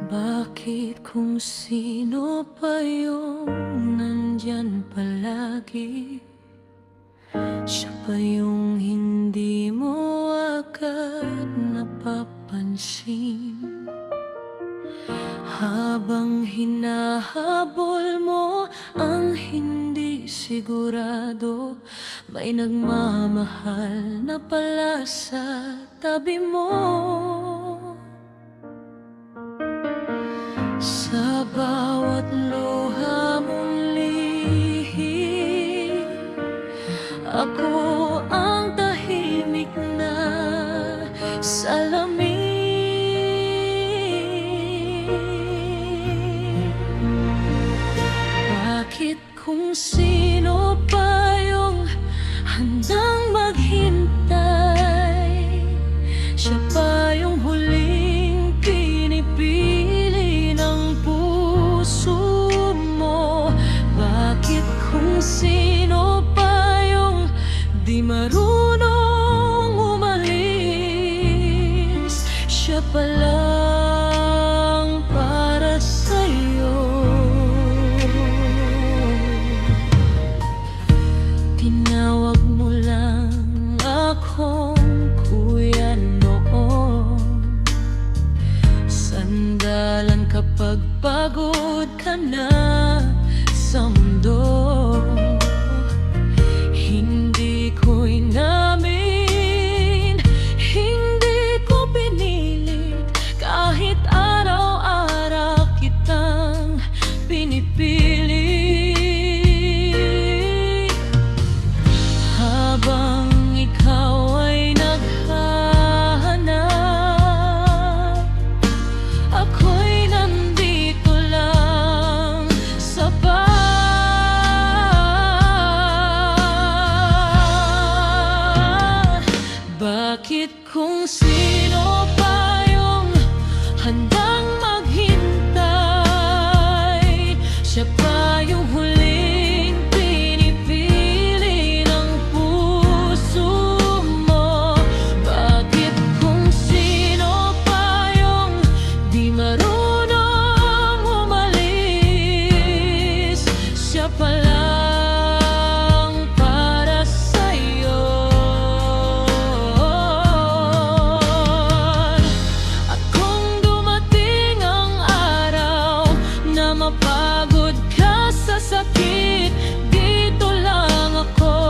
Bakit kung sino pa yung nandyan palagi? Siya pa yung hindi mo agad napapansin. Habang hinahabol mo ang hindi sigurado, may nagmamahal na pala sa tabi mo. Sa bawat luha mong lihim, ako ang tahimik na salamin. Bakit kung sino pa yung handang maghintay, siya pa yung huling pinipili ng puso mo? Bakit kung sino pa yung di marunong umalis, siya pa lang para sa'yo? Tinawag mo lang akong kuya noon, sandalan kapag pagod ka na sa mundo. Hindi ko inamin, hindi ko pinilit, kahit araw-araw kitang pinipili. Habang ikaw ay naghahanap, ako'y nandito lang sa bahay. Bakit kung sino pa yung handang maghintay, siya pa yung huling pinipili ng puso mo? Bakit kung sino pa yung di marunong umalis, siya pa lang para sa'yo? At kung dumating ang araw na mapagod ka sa sakit, dito lang ako.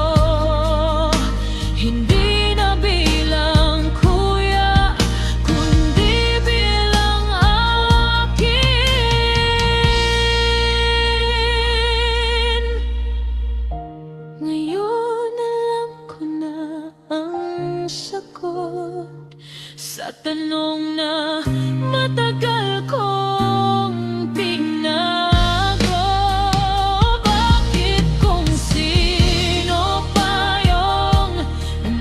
Hindi na bilang kuya, kundi bilang akin. Ngayon alam ko na ang sagot sa tanong na matagal kong tinago. Bakit kung sino pa yung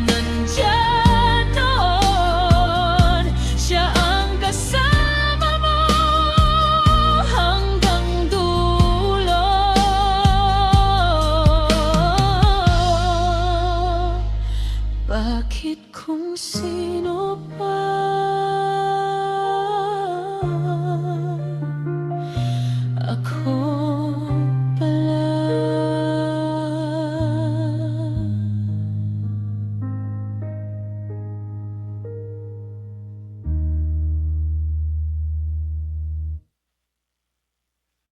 nandyan noon, siya ang kasama mo hanggang dulo? Bakit kung sino pa ako